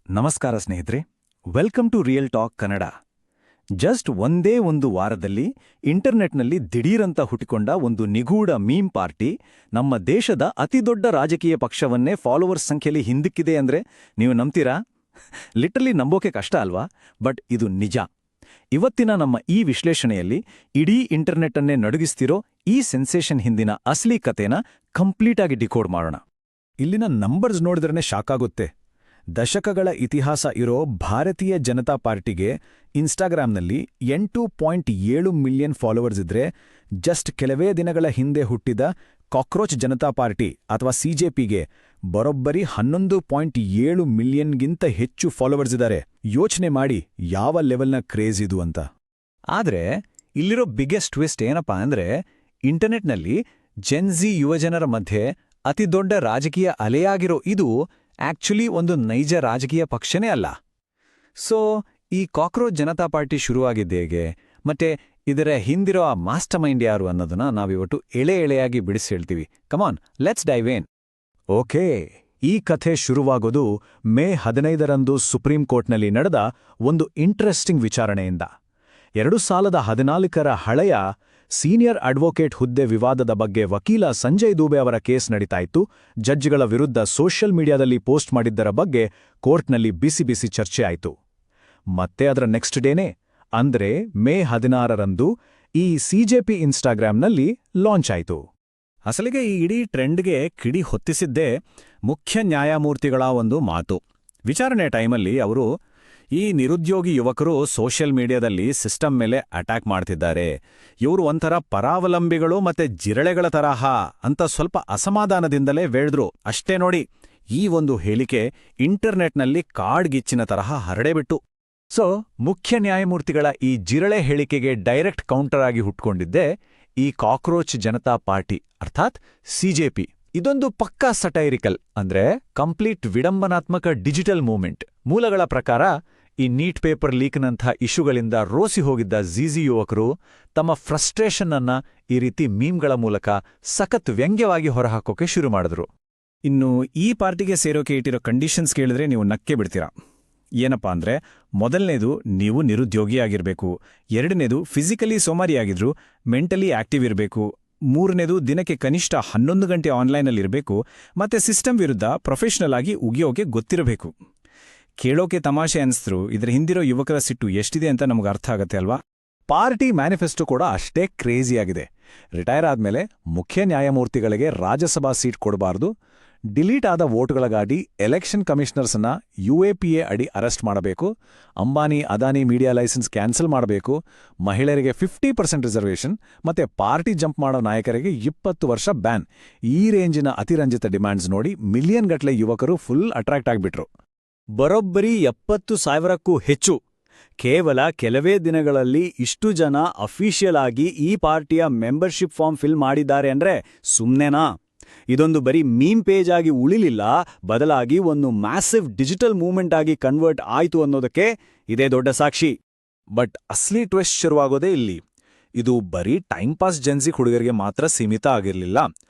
ನಮಸ್ಕಾರ ಸ್ನೇಹಿತರೆ, welcome to real talk Kannada. Just ಒಂದೇ ಒಂದು ವಾರದಲ್ಲಿ ಇಂಟರ್ನೆಟ್ನಲ್ಲಿ ದಿಢೀರಂತ ಹುಟ್ಟಿಕೊಂಡ ಒಂದು ನಿಗೂಢ ಮೀಮ್ ಪಾರ್ಟಿ ನಮ್ಮ ದೇಶದ ಅತಿದೊಡ್ಡ ರಾಜಕೀಯ ಪಕ್ಷವನ್ನೇ ಫಾಲೋವರ್ಸ್ ಸಂಖ್ಯೆಯಲ್ಲಿ ಹಿಂದಿಕ್ಕಿದೆ ಅಂದ್ರೆ ನೀವು ನಂಬ್ತೀರಾ? ಲಿಟರಲಿ ನಂಬೋಕೆ ಕಷ್ಟ ಅಲ್ವಾ? ಬಟ್ ಇದು ನಿಜ. ಇವತ್ತಿನ ನಮ್ಮ ಈ ವಿಶ್ಲೇಷಣೆಯಲ್ಲಿ ಇಡೀ ಇಂಟರ್ನೆಟ್ ಅನ್ನೇ ನಡುಗಿಸ್ತಿರೋ ಈ ಸೆನ್ಸೇಷನ್ ಹಿಂದಿನ ಅಸಲಿ ಕಥೆನ ಕಂಪ್ಲೀಟಾಗಿ ಡಿಕೋಡ್ ಮಾಡೋಣ. ಇಲ್ಲಿನ ನಂಬರ್ಸ್ ನೋಡಿದ್ರೇ ಶಾಕ್ ಆಗುತ್ತೆ. ದಶಕಗಳ ಇತಿಹಾಸ ಇರೋ ಭಾರತೀಯ ಜನತಾ ಪಾರ್ಟಿಗೆ ಇನ್ಸ್ಟಾಗ್ರಾಮ್ನಲ್ಲಿ 8.7 ಮಿಲಿಯನ್ ಫಾಲೋವರ್ಸ್ ಇದ್ರೆ, ಜಸ್ಟ್ ಕೆಲವೇ ದಿನಗಳ ಹಿಂದೆ ಹುಟ್ಟಿದ ಕಾಕ್ರೋಚ್ ಜನತಾ ಪಾರ್ಟಿ ಅಥವಾ ಸಿಜೆಪಿಗೆ ಬರೋಬ್ಬರಿ 11.7 ಮಿಲಿಯನ್ಗಿಂತ ಹೆಚ್ಚು ಫಾಲೋವರ್ಸ್ ಇದ್ದಾರೆ. ಯೋಚನೆ ಮಾಡಿ ಯಾವ ಲೆವೆಲ್ನ ಕ್ರೇಜ್ ಇದು ಅಂತ. ಆದ್ರೆ ಇಲ್ಲಿರೋ ಬಿಗ್ಗೆಸ್ಟ್ ಟ್ವಿಸ್ಟ್ ಏನಪ್ಪಾ ಅಂದ್ರೆ, ಇಂಟರ್ನೆಟ್ನಲ್ಲಿ ಜೆನ್ಜಿ ಯುವಜನರ ಮಧ್ಯೆ ಅತಿದೊಡ್ಡ ರಾಜಕೀಯ ಅಲೆಯಾಗಿರೋ ಇದು ಆಕ್ಚುಲಿ ಒಂದು ನೈಜ ರಾಜಕೀಯ ಪಕ್ಷನೇ ಅಲ್ಲ. ಸೊ ಈ ಕಾಕ್ರೋಚ್ ಜನತಾ ಪಾರ್ಟಿ ಶುರುವಾಗಿದ್ದೇಗೆ, ಮತ್ತೆ ಇದರ ಹಿಂದಿರೋ ಆ ಮಾಸ್ಟರ್ ಮೈಂಡ್ ಯಾರು ಅನ್ನೋದನ್ನ ನಾವಿವತ್ತು ಎಳೆಯಾಗಿ ಬಿಡಿಸಿ ಹೇಳ್ತೀವಿ. ಕಮಾನ್, ಲೆಟ್ಸ್ ಡೈವ್ ಇನ್. ಓಕೆ, ಈ ಕಥೆ ಶುರುವಾಗೋದು ಮೇ 15ರಂದು ಸುಪ್ರೀಂ ಕೋರ್ಟ್ನಲ್ಲಿ ನಡೆದ ಒಂದು ಇಂಟ್ರೆಸ್ಟಿಂಗ್ ವಿಚಾರಣೆಯಿಂದ. 2014ರ ಹಳೆಯ ಸೀನಿಯರ್ ಅಡ್ವೊಕೇಟ್ ಹುದ್ದೆ ವಿವಾದದ ಬಗ್ಗೆ ವಕೀಲ ಸಂಜಯ್ ದೂಬೆ ಅವರ ಕೇಸ್ ನಡೀತಾಯಿತ್ತು. ಜಡ್ಜ್ಗಳ ವಿರುದ್ಧ ಸೋಷಿಯಲ್ ಮೀಡಿಯಾದಲ್ಲಿ ಪೋಸ್ಟ್ ಮಾಡಿದ್ದರ ಬಗ್ಗೆ ಕೋರ್ಟ್ನಲ್ಲಿ ಬಿಸಿ ಬಿಸಿ ಚರ್ಚೆ ಆಯಿತು. ಮತ್ತೆ ಅದರ ನೆಕ್ಸ್ಟ್ ಡೇನೇ ಅಂದ್ರೆ ಮೇ 16ರಂದು ಈ ಸಿಜೆಪಿ ಇನ್ಸ್ಟಾಗ್ರಾಮ್ನಲ್ಲಿ ಲಾಂಚ್ ಆಯಿತು. ಅಸಲಿಗೆ ಈ ಇಡೀ ಟ್ರೆಂಡ್ಗೆ ಕಿಡಿ ಹೊತ್ತಿಸಿದ್ದೇ ಮುಖ್ಯ ನ್ಯಾಯಮೂರ್ತಿಗಳ ಒಂದು ಮಾತು. ವಿಚಾರಣೆ ಟೈಮಲ್ಲಿ ಅವರು, ಈ ನಿರುದ್ಯೋಗಿ ಯುವಕರು ಸೋಷಿಯಲ್ ಮೀಡಿಯಾದಲ್ಲಿ ಸಿಸ್ಟಮ್ ಮೇಲೆ ಅಟ್ಯಾಕ್ ಮಾಡ್ತಿದ್ದಾರೆ, ಇವರು ಒಂಥರ ಪರಾವಲಂಬಿಗಳು ಮತ್ತೆ ಜಿರಳೆಗಳ ತರಹ ಅಂತ ಸ್ವಲ್ಪ ಅಸಮಾಧಾನದಿಂದಲೇ ವೇಳಿದ್ರು ಅಷ್ಟೇ. ನೋಡಿ, ಈ ಒಂದು ಹೇಳಿಕೆ ಇಂಟರ್ನೆಟ್ನಲ್ಲಿ ಕಾಡ್ಗಿಚ್ಚಿನ ತರಹ ಹರಡೇಬಿಟ್ಟು. ಸೊ ಮುಖ್ಯ ನ್ಯಾಯಮೂರ್ತಿಗಳ ಈ ಜಿರಳೆ ಹೇಳಿಕೆಗೆ ಡೈರೆಕ್ಟ್ ಕೌಂಟರ್ ಆಗಿ ಹುಟ್ಕೊಂಡಿದ್ದೆ ಈ ಕಾಕ್ರೋಚ್ ಜನತಾ ಪಾರ್ಟಿ ಅರ್ಥಾತ್ ಸಿಜೆಪಿ. ಇದೊಂದು ಪಕ್ಕಾ ಸಟೈರಿಕಲ್ ಅಂದ್ರೆ ಕಂಪ್ಲೀಟ್ ವಿಡಂಬನಾತ್ಮಕ ಡಿಜಿಟಲ್ ಮೂವ್ಮೆಂಟ್. ಮೂಲಗಳ ಪ್ರಕಾರ ಈ ನೀಟ್ ಪೇಪರ್ ಲೀಕ್ನಂಥ ಇಶ್ಯೂಗಳಿಂದ ರೋಸಿ ಹೋಗಿದ್ದ ಝೀಝಿ ಯುವಕರು ತಮ್ಮ ಫ್ರಸ್ಟ್ರೇಷನ್ ಅನ್ನ ಈ ರೀತಿ ಮೀಮ್ಗಳ ಮೂಲಕ ಸಖತ್ ವ್ಯಂಗ್ಯವಾಗಿ ಹೊರಹಾಕೋಕೆ ಶುರು ಮಾಡಿದ್ರು. ಇನ್ನು ಈ ಪಾರ್ಟಿಗೆ ಸೇರೋಕೆ ಇಟ್ಟಿರೋ ಕಂಡೀಷನ್ಸ್ ಕೇಳಿದ್ರೆ ನೀವು ನಕ್ಕೆ ಬಿಡ್ತೀರಾ. ಏನಪ್ಪಾ ಅಂದ್ರೆ, ಮೊದಲನೇದು ನೀವು ನಿರುದ್ಯೋಗಿಯಾಗಿರ್ಬೇಕು, ಎರಡನೇದು ಫಿಸಿಕಲಿ ಸೋಮಾರಿಯಾಗಿದ್ರು ಮೆಂಟಲಿ ಆಕ್ಟಿವ್ ಇರಬೇಕು, ಮೂರನೇದು ದಿನಕ್ಕೆ ಕನಿಷ್ಠ 11 ಗಂಟೆ ಆನ್ಲೈನಲ್ಲಿರಬೇಕು, ಮತ್ತೆ ಸಿಸ್ಟಮ್ ವಿರುದ್ಧ ಪ್ರೊಫೆಷನಲ್ ಆಗಿ ಉಗಿಯೋಕೆ ಗೊತ್ತಿರಬೇಕು. ಕೇಳೋಕೆ ತಮಾಷೆ ಅನಿಸಿದ್ರು ಇದರ ಹಿಂದಿರೋ ಯುವಕರ ಸಿಟ್ಟು ಎಷ್ಟಿದೆ ಅಂತ ನಮಗೆ ಅರ್ಥ ಆಗತ್ತೆ ಅಲ್ವಾ? ಪಾರ್ಟಿ ಮ್ಯಾನಿಫೆಸ್ಟೋ ಕೂಡ ಅಷ್ಟೇ ಕ್ರೇಜಿಯಾಗಿದೆ. ರಿಟೈರ್ ಆದ್ಮೇಲೆ ಮುಖ್ಯ ನ್ಯಾಯಮೂರ್ತಿಗಳಿಗೆ ರಾಜ್ಯಸಭಾ ಸೀಟ್ ಕೊಡಬಾರ್ದು, ಡಿಲೀಟ್ ಆದ ವೋಟ್ಗಳಿಗಾಗಿ ಎಲೆಕ್ಷನ್ ಕಮಿಷನರ್ಸ್ನ UAPA ಅಡಿ ಅರೆಸ್ಟ್ ಮಾಡಬೇಕು, Ambani Adani media licence cancel ಮಾಡಬೇಕು, ಮಹಿಳೆಯರಿಗೆ 50% ರಿಸರ್ವೇಷನ್, ಮತ್ತೆ ಪಾರ್ಟಿ ಜಂಪ್ ಮಾಡೋ ನಾಯಕರಿಗೆ 20 ವರ್ಷ ಬ್ಯಾನ್. ಈ ರೇಂಜಿನ ಅತಿರಂಜಿತ ಡಿಮ್ಯಾಂಡ್ಸ್ ನೋಡಿ ಮಿಲಿಯನ್ ಗಟ್ಟಲೆ ಯುವಕರು ಫುಲ್ ಅಟ್ರಾಕ್ಟ್ ಆಗ್ಬಿಟ್ರು. ಬರೋಬ್ಬರಿ 70,000ಕ್ಕೂ ಹೆಚ್ಚು. ಕೇವಲ ಕೆಲವೇ ದಿನಗಳಲ್ಲಿ ಇಷ್ಟು ಜನ ಅಫಿಷಿಯಲ್ ಆಗಿ ಈ ಪಾರ್ಟಿಯ ಮೆಂಬರ್ಶಿಪ್ ಫಾರ್ಮ್ ಫಿಲ್ ಮಾಡಿದ್ದಾರೆ ಅಂದ್ರೆ ಸುಮ್ನೆನಾ? ಇದೊಂದು ಬರೀ ಮೀಮ್ ಪೇಜ್ ಆಗಿ ಉಳಿಲಿಲ್ಲ, ಬದಲಾಗಿ ಒಂದು ಮ್ಯಾಸಿವ್ ಡಿಜಿಟಲ್ ಮೂವ್ಮೆಂಟ್ ಆಗಿ ಕನ್ವರ್ಟ್ ಆಯ್ತು ಅನ್ನೋದಕ್ಕೆ ಇದೇ ದೊಡ್ಡ ಸಾಕ್ಷಿ. ಬಟ್ ಅಸ್ಲಿ ಟ್ವಿಸ್ಟ್ ಶುರುವಾಗೋದೇ ಇಲ್ಲಿ. ಇದು ಬರೀ ಟೈಮ್ ಪಾಸ್ ಜೆನ್ಸಿ ಹುಡುಗರಿಗೆ ಮಾತ್ರ ಸೀಮಿತ ಆಗಿರಲಿಲ್ಲ.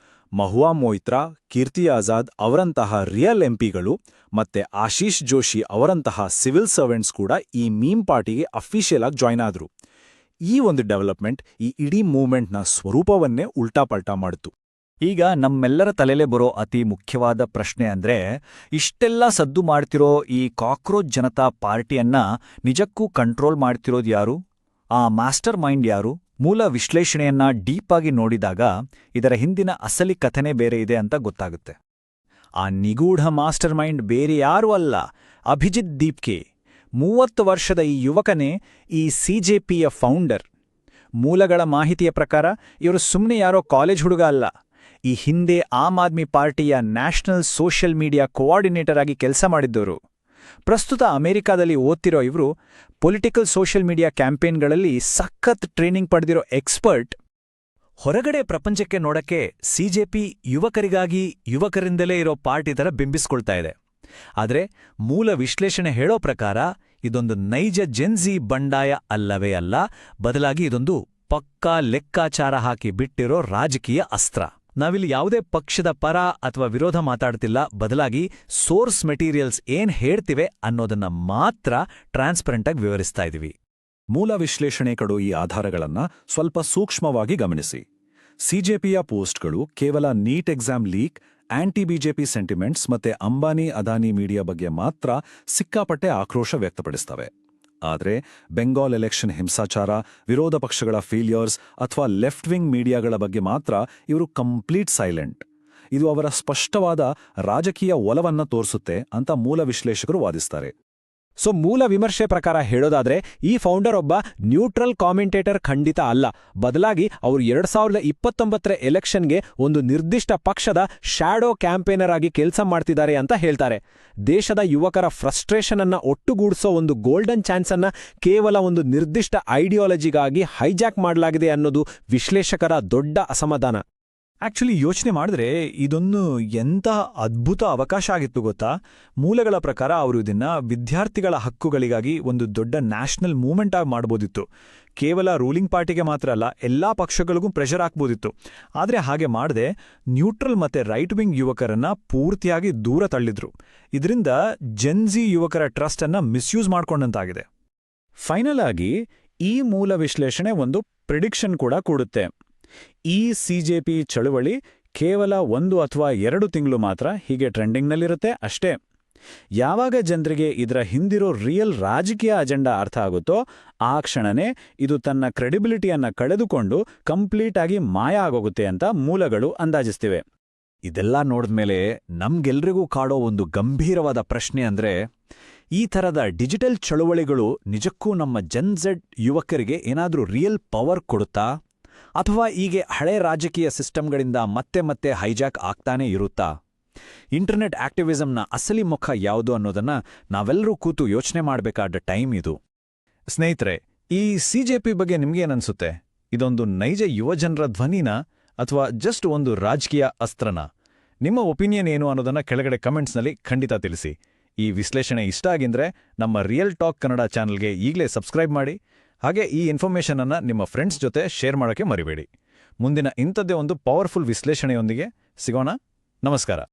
ಮಹುವಾ ಮೊಯ್ತ್ರಾ, ಕೀರ್ತಿ ಆಜಾದ್ ಅವರಂತಹ ರಿಯಲ್ ಎಂಪಿಗಳು ಮತ್ತೆ ಆಶೀಶ್ ಜೋಶಿ ಅವರಂತಹ ಸಿವಿಲ್ ಸರ್ವೆಂಟ್ಸ್ ಕೂಡ ಈ ಮೀಮ್ ಪಾರ್ಟಿಗೆ ಅಫಿಷಿಯಲ್ ಆಗಿ ಜಾಯ್ನ್ ಆದ್ರು. ಈ ಒಂದು ಡೆವಲಪ್ಮೆಂಟ್ ಈ ಇಡೀ ಮೂವ್ಮೆಂಟ್ನ ಸ್ವರೂಪವನ್ನೇ ಉಲ್ಟಾಪಲ್ಟಾ ಮಾಡಿತು. ಈಗ ನಮ್ಮೆಲ್ಲರ ತಲೆಲೇ ಬರೋ ಅತಿ ಮುಖ್ಯವಾದ ಪ್ರಶ್ನೆ ಅಂದ್ರೆ, ಇಷ್ಟೆಲ್ಲ ಸದ್ದು ಮಾಡ್ತಿರೋ ಈ ಕಾಕ್ರೋಚ್ ಜನತಾ ಪಾರ್ಟಿಯನ್ನ ನಿಜಕ್ಕೂ ಕಂಟ್ರೋಲ್ ಮಾಡ್ತಿರೋದು ಯಾರು? ಆ ಮಾಸ್ಟರ್ ಮೈಂಡ್ ಯಾರು? ಮೂಲ ವಿಶ್ಲೇಷಣೆಯನ್ನ ಡೀಪಾಗಿ ನೋಡಿದಾಗ ಇದರ ಹಿಂದಿನ ಅಸಲಿ ಕಥೆನೇ ಬೇರೆ ಇದೆ ಅಂತ ಗೊತ್ತಾಗುತ್ತೆ. ಆ ನಿಗೂಢ ಮಾಸ್ಟರ್ ಮೈಂಡ್ ಬೇರೆ ಯಾರೂ ಅಲ್ಲ, ಅಭಿಜಿತ್ ದೀಪ್ಕೆ. 30 ವರ್ಷದ ಈ ಯುವಕನೇ ಈ ಸಿಜೆಪಿಯ ಫೌಂಡರ್. ಮೂಲಗಳ ಮಾಹಿತಿಯ ಪ್ರಕಾರ ಇವರು ಸುಮ್ಮನೆ ಯಾರೋ ಕಾಲೇಜ್ ಹುಡುಗ ಅಲ್ಲ. ಈ ಹಿಂದೆ ಆಮ್ ಆದ್ಮಿ ಪಾರ್ಟಿಯ ನ್ಯಾಷನಲ್ ಸೋಷಿಯಲ್ ಮೀಡಿಯಾ ಕೋಆರ್ಡಿನೇಟರ್ ಆಗಿ ಕೆಲಸ ಮಾಡಿದ್ದವರು. ಪ್ರಸ್ತುತ ಅಮೆರಿಕಾದಲ್ಲಿ ಓದ್ತಿರೋ ಇವರು ಪೊಲಿಟಿಕಲ್ ಸೋಷಿಯಲ್ ಮೀಡಿಯಾ ಕ್ಯಾಂಪೇನ್ಗಳಲ್ಲಿ ಸಖತ್ ಟ್ರೈನಿಂಗ್ ಪಡೆದಿರೋ ಎಕ್ಸ್ಪರ್ಟ್. ಹೊರಗಡೆ ಪ್ರಪಂಚಕ್ಕೆ ನೋಡಕ್ಕೆ ಸಿಜೆಪಿ ಯುವಕರಿಗಾಗಿ ಯುವಕರಿಂದಲೇ ಇರೋ ಪಾರ್ಟಿ ಥರ ಬಿಂಬಿಸ್ಕೊಳ್ತಾ ಇದೆ. ಆದರೆ ಮೂಲ ವಿಶ್ಲೇಷಣೆ ಹೇಳೋ ಪ್ರಕಾರ ಇದೊಂದು ನೈಜ ಜೆನ್ಜಿ ಬಂಡಾಯ ಅಲ್ಲವೇ ಅಲ್ಲ, ಬದಲಾಗಿ ಇದೊಂದು ಪಕ್ಕಾ ಲೆಕ್ಕಾಚಾರ ಹಾಕಿ ಬಿಟ್ಟಿರೋ ರಾಜಕೀಯ ಅಸ್ತ್ರ. ನಾವಿಲ್ಲಿ ಯಾವುದೇ ಪಕ್ಷದ ಪರ ಅಥವಾ ವಿರೋಧ ಮಾತಾಡ್ತಿಲ್ಲ, ಬದಲಾಗಿ ಸೋರ್ಸ್ ಮೆಟೀರಿಯಲ್ಸ್ ಏನ್ ಹೇಳ್ತಿವೆ ಅನ್ನೋದನ್ನ ಮಾತ್ರ ಟ್ರಾನ್ಸ್ಪರೆಂಟ್ ಆಗಿ ವಿವರಿಸ್ತಾ ಇದೀವಿ. ಮೂಲ ವಿಶ್ಲೇಷಣೆ ಕಡು ಈ ಆಧಾರಗಳನ್ನ ಸ್ವಲ್ಪ ಸೂಕ್ಷ್ಮವಾಗಿ ಗಮನಿಸಿ. ಸಿಜೆಪಿಯ ಪೋಸ್ಟ್ಗಳು ಕೇವಲ NEET exam leak, anti BJP sentiments ಮತ್ತೆ ಅಂಬಾನಿ ಅದಾನಿ ಮೀಡಿಯಾ ಬಗ್ಗೆ ಮಾತ್ರ ಸಿಕ್ಕಾಪಟ್ಟೆ ಆಕ್ರೋಶ ವ್ಯಕ್ತಪಡಿಸ್ತವೆ. ಆದರೆ ಬೆಂಗಾಲ್ ಎಲೆಕ್ಷನ್ ಹಿಂಸಾಚಾರ, ವಿರೋಧ ಪಕ್ಷಗಳ ಫೇಲ್ಯೂರ್ಸ್ ಅಥವಾ ಲೆಫ್ಟ್ ವಿಂಗ್ ಮೀಡಿಯಾಗಳ ಬಗ್ಗೆ ಮಾತ್ರ ಇವರು ಕಂಪ್ಲೀಟ್ ಸೈಲೆಂಟ್. ಇದು ಅವರ ಸ್ಪಷ್ಟವಾದ ರಾಜಕೀಯ ಒಲವನ್ನ ತೋರಿಸುತ್ತೆ ಅಂತ ಮೂಲ ವಿಶ್ಲೇಷಕರು ವಾದಿಸ್ತಾರೆ. ಸೊ ಮೂಲ ವಿಮರ್ಶೆ ಪ್ರಕಾರ ಹೇಳೋದಾದ್ರೆ ಈ ಫೌಂಡರ್ ಒಬ್ಬ ನ್ಯೂಟ್ರಲ್ ಕಾಮೆಂಟೇಟರ್ ಖಂಡಿತ ಅಲ್ಲ. ಬದಲಾಗಿ ಅವರು 2029 ಎಲೆಕ್ಷನ್ಗೆ ಒಂದು ನಿರ್ದಿಷ್ಟ ಪಕ್ಷದ ಶ್ಯಾಡೋ ಕ್ಯಾಂಪೇನರ್ ಆಗಿ ಕೆಲಸ ಮಾಡ್ತಿದ್ದಾರೆ ಅಂತ ಹೇಳ್ತಾರೆ. ದೇಶದ ಯುವಕರ ಫ್ರಸ್ಟ್ರೇಷನ್ ಅನ್ನ ಒಟ್ಟುಗೂಡಿಸೋ ಒಂದು ಗೋಲ್ಡನ್ ಚಾನ್ಸ್ ಅನ್ನ ಕೇವಲ ಒಂದು ನಿರ್ದಿಷ್ಟ ಐಡಿಯಾಲಜಿಗಾಗಿ ಹೈಜಾಕ್ ಮಾಡಲಾಗಿದೆ ಅನ್ನೋದು ವಿಶ್ಲೇಷಕರ ದೊಡ್ಡ ಅಸಮಾಧಾನ. ಆಕ್ಚುಲಿ ಯೋಚನೆ ಮಾಡಿದ್ರೆ ಇದೊಂದು ಎಂಥ ಅದ್ಭುತ ಅವಕಾಶ ಆಗಿತ್ತು ಗೊತ್ತಾ. ಮೂಲಗಳ ಪ್ರಕಾರ ಅವರು ಇದನ್ನ ವಿದ್ಯಾರ್ಥಿಗಳ ಹಕ್ಕುಗಳಿಗಾಗಿ ಒಂದು ದೊಡ್ಡ ನ್ಯಾಷನಲ್ ಮೂವ್ಮೆಂಟ್ ಆಗಿ ಮಾಡ್ಬೋದಿತ್ತು. ಕೇವಲ ರೂಲಿಂಗ್ ಪಾರ್ಟಿಗೆ ಮಾತ್ರ ಅಲ್ಲ, ಎಲ್ಲಾ ಪಕ್ಷಗಳಿಗೂ ಪ್ರೆಷರ್ ಹಾಕ್ಬೋದಿತ್ತು. ಆದರೆ ಹಾಗೆ ಮಾಡದೆ ನ್ಯೂಟ್ರಲ್ ಮತ್ತೆ ರೈಟ್ ವಿಂಗ್ ಯುವಕರನ್ನ ಪೂರ್ತಿಯಾಗಿ ದೂರ ತಳ್ಳಿದ್ರು. ಇದರಿಂದ ಜೆನ್ಜಿ ಯುವಕರ ಟ್ರಸ್ಟ್ ಅನ್ನ ಮಿಸ್ಯೂಸ್ ಮಾಡ್ಕೊಂಡಂತಾಗಿದೆ. ಫೈನಲ್ ಆಗಿ ಈ ಮೂಲ ವಿಶ್ಲೇಷಣೆ ಒಂದು ಪ್ರಿಡಿಕ್ಷನ್ ಕೂಡ ಕೊಡುತ್ತೆ. ಈ ಸಿಜೆಪಿ ಚಳುವಳಿ ಕೇವಲ 1 ಅಥವಾ 2 ತಿಂಗಳು ಮಾತ್ರ ಹೀಗೆ ಟ್ರೆಂಡಿಂಗ್ನಲ್ಲಿರುತ್ತೆ ಅಷ್ಟೇ. ಯಾವಾಗ ಜನರಿಗೆ ಇದರ ಹಿಂದಿರೋ ರಿಯಲ್ ರಾಜಕೀಯ ಅಜೆಂಡಾ ಅರ್ಥ ಆಗುತ್ತೋ ಆ ಕ್ಷಣನೇ ಇದು ತನ್ನ ಕ್ರೆಡಿಬಿಲಿಟಿಯನ್ನ ಕಳೆದುಕೊಂಡು ಕಂಪ್ಲೀಟ್ ಆಗಿ ಮಾಯ ಆಗೋಗುತ್ತೆ ಅಂತ ಮೂಲಗಳು ಅಂದಾಜಿಸ್ತಿವೆ. ಇದೆಲ್ಲ ನೋಡಿದ್ಮೇಲೆ ನಮ್ಗೆಲ್ರಿಗೂ ಕಾಡೋ ಒಂದು ಗಂಭೀರವಾದ ಪ್ರಶ್ನೆ ಅಂದ್ರೆ, ಈ ಥರದ ಡಿಜಿಟಲ್ ಚಳುವಳಿಗಳು ನಿಜಕ್ಕೂ ನಮ್ಮ ಜೆನ್ ಝೆಡ್ ಯುವಕರಿಗೆ ಏನಾದ್ರೂ ರಿಯಲ್ ಪವರ್ ಕೊಡುತ್ತಾ, ಅಥವಾ ಹೀಗೆ ಹಳೆ ರಾಜಕೀಯ ಸಿಸ್ಟಮ್ಗಳಿಂದ ಮತ್ತೆ ಮತ್ತೆ ಹೈಜಾಕ್ ಆಗ್ತಾನೇ ಇರುತ್ತಾ? ಇಂಟರ್ನೆಟ್ ಆಕ್ಟಿವಿಸಂನ ಅಸಲಿ ಮುಖ ಯಾವುದು ಅನ್ನೋದನ್ನ ನಾವೆಲ್ಲರೂ ಕೂತು ಯೋಚನೆ ಮಾಡಬೇಕಾದ ಟೈಮ್ ಇದು. ಸ್ನೇಹಿತರೆ, ಈ ಸಿಜೆಪಿ ಬಗ್ಗೆ ನಿಮ್ಗೇನನ್ಸುತ್ತೆ? ಇದೊಂದು ನೈಜ ಯುವಜನರ ಧ್ವನಿನ ಅಥವಾ ಜಸ್ಟ್ ಒಂದು ರಾಜಕೀಯ ಅಸ್ತ್ರನ? ನಿಮ್ಮ ಒಪಿನಿಯನ್ ಏನು ಅನ್ನೋದನ್ನ ಕೆಳಗಡೆ ಕಮೆಂಟ್ಸ್ನಲ್ಲಿ ಖಂಡಿತ ತಿಳಿಸಿ. ಈ ವಿಶ್ಲೇಷಣೆ ಇಷ್ಟ ಆಗಿದ್ರೆ ನಮ್ಮ ರಿಯಲ್ ಟಾಕ್ ಕನ್ನಡ ಚಾನಲ್ಗೆ ಈಗಲೇ ಸಬ್ಸ್ಕ್ರೈಬ್ ಮಾಡಿ. ಹಾಗೆ ಈ ಇನ್ಫಾರ್ಮೇಷನ್ ಅನ್ನ ನಿಮ್ಮ ಫ್ರೆಂಡ್ಸ್ ಜೊತೆ ಶೇರ್ ಮಾಡೋಕೆ ಮರಿಬೇಡಿ. ಮುಂದಿನ ಇಂಥದ್ದೇ ಒಂದು ಪವರ್ಫುಲ್ ವಿಶ್ಲೇಷಣೆಯೊಂದಿಗೆ ಸಿಗೋಣ. ನಮಸ್ಕಾರ.